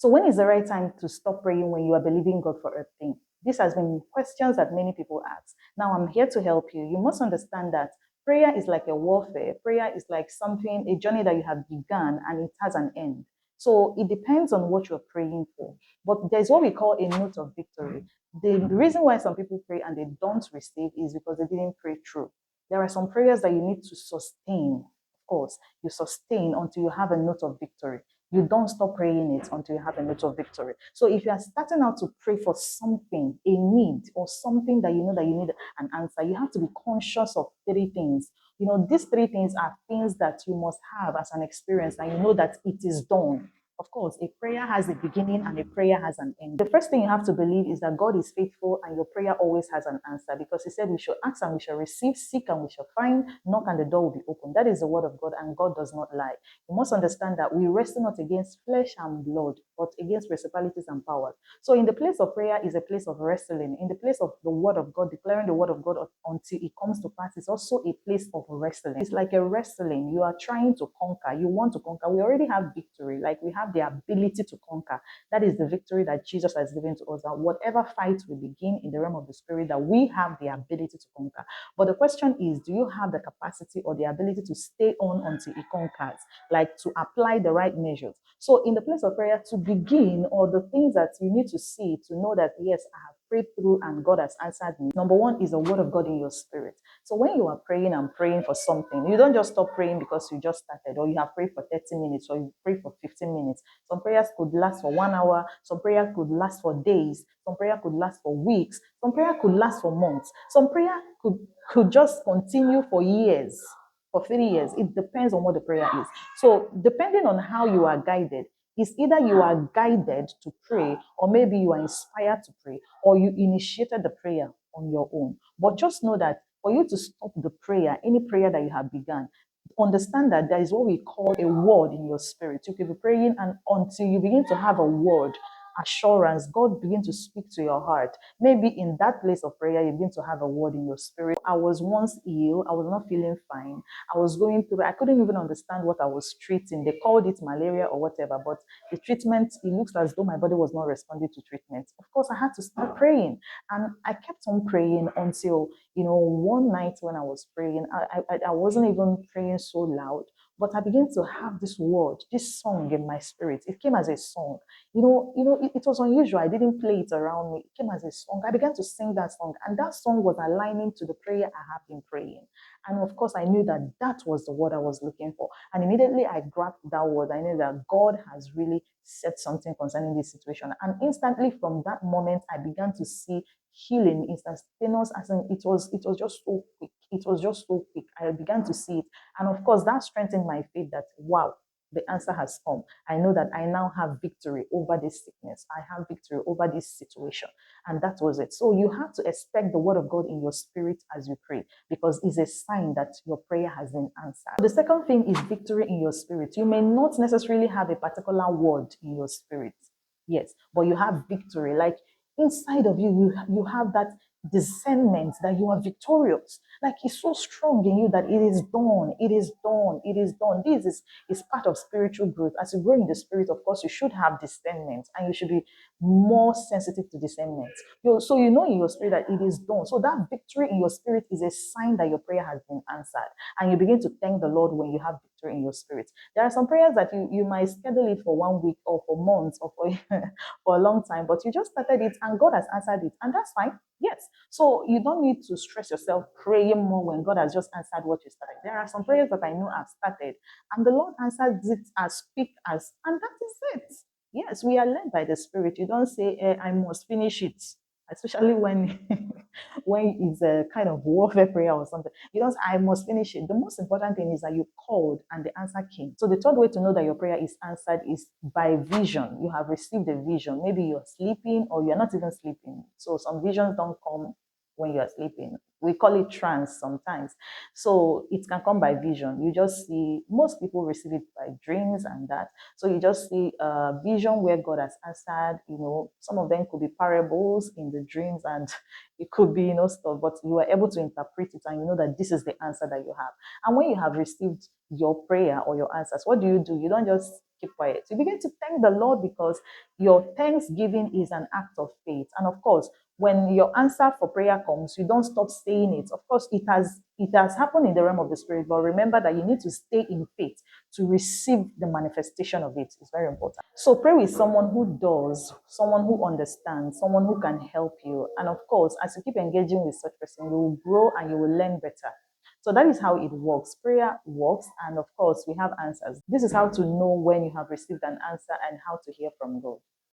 So when is the right time to stop praying when you are believing God for a thing? This has been questions that many people ask. Now I'm here to help you. You must understand that prayer is like a warfare. Prayer is like something, a journey that you have begun and it has an end. So it depends on what you're praying for. But there's what we call a note of victory. The reason why some people pray and they don't receive is because they didn't pray through. There are some prayers that you need to sustain. Of course, you sustain until you have a note of victory. You don't stop praying it until you have a note of victory. So if you are starting out to pray for something, a need, or something that you know that you need an answer, you have to be conscious of three things. You know, these three things are things that you must have as an experience, and you know that it is done. Of course, a prayer has a beginning and a prayer has an end. The first thing you have to believe is that God is faithful and your prayer always has an answer, because He said we shall ask and we shall receive, seek and we shall find, knock and the door will be open. That is the word of God, and God does not lie. You must understand that we wrestle not against flesh and blood, but against principalities and powers. So in the place of prayer is a place of wrestling. In the place of the word of God, declaring the word of God until it comes to pass, is also a place of wrestling. It's like a wrestling. You are trying to conquer. You want to conquer. We already have victory. Like we have the ability to conquer. That is the victory that Jesus has given to us. That whatever fight we begin in the realm of the spirit, that we have the ability to conquer. But the question is, do you have the capacity or the ability to stay on until it conquers? Like to apply the right measures. So in the place of prayer, to begin, or the things that you need to see to know that, yes, I have prayed through and God has answered me. Number one is the word of God in your spirit. So when you are praying and praying for something, you don't just stop praying because you just started, or you have prayed for 30 minutes, or you pray for 15 minutes. Some prayers could last for 1 hour. Some prayer could last for days. Some prayer could last for weeks. Some prayer could last for months. Some prayer could just continue for years, for 3 years. It depends on what the prayer is. So depending on how you are guided, it's either you are guided to pray, or maybe you are inspired to pray, or you initiated the prayer on your own. But just know that for you to stop the prayer, any prayer that you have begun, understand that there is what we call a word in your spirit. You can be praying, and until you begin to have a word, assurance, God begin to speak to your heart. Maybe in that place of prayer, you begin to have a word in your spirit. I was once ill. I was not feeling fine. I was going through, I couldn't even understand what I was treating. They called it malaria or whatever, but the treatment, it looks as though my body was not responding to treatment. Of course, I had to start praying. And I kept on praying until, one night when I was praying, I wasn't even praying so loud, but I began to have this word, this song in my spirit. It came as a song. It was unusual. I didn't play it around me. It came as a song. I began to sing that song, and that song was aligning to the prayer I have been praying. And of course, I knew that that was the word I was looking for. And immediately I grabbed that word. I knew that God has really said something concerning this situation. And instantly from that moment, I began to see healing instantaneous, as in it was just so quick. It was just so quick. I began to see it. And of course, that strengthened my faith that, wow, the answer has come. I know that I now have victory over this sickness. I have victory over this situation. And that was it. So you have to expect the word of God in your spirit as you pray, because it's a sign that your prayer has been answered. The second thing is victory in your spirit. You may not necessarily have a particular word in your spirit. Yes, but you have victory. Like inside of you, you have that discernment that you are victorious. Like it's so strong in you that it is done, it is done, it is done. This is part of spiritual growth. As you grow in the spirit, of course, you should have discernment, and you should be more sensitive to discernment. So you know in your spirit that it is done. So that victory in your spirit is a sign that your prayer has been answered. And you begin to thank the Lord when you have victory in your spirit. There are some prayers that you might schedule it for 1 week or for months or for, for a long time, but you just started it and God has answered it. And that's fine. Yes. So you don't need to stress yourself praying more when God has just answered what you started. There are some prayers that I know I've started and the Lord answered it as quick as, and that is it. Yes, we are led by the Spirit. You don't say, I must finish it, especially when when it's a kind of warfare prayer or something. You don't say, I must finish it. The most important thing is that you called and the answer came. So the third way to know that your prayer is answered is by vision. You have received a vision. Maybe you're sleeping or you're not even sleeping. So some visions don't come when you're sleeping. We call it trance sometimes. So it can come by vision. You just see, most people receive it by dreams and that. So you just see a vision where God has answered, some of them could be parables in the dreams and it could be, stuff, but you are able to interpret it and you know that this is the answer that you have. And when you have received your prayer or your answers, what do? You don't just keep quiet. You begin to thank the Lord because your thanksgiving is an act of faith. And of course, when your answer for prayer comes, you don't stop saying it. Of course, it has happened in the realm of the spirit, but remember that you need to stay in faith to receive the manifestation of it. It's very important. So pray with someone who does, someone who understands, someone who can help you. And of course, as you keep engaging with such person, you will grow and you will learn better. So that is how it works. Prayer works, and of course, we have answers. This is how to know when you have received an answer and how to hear from God.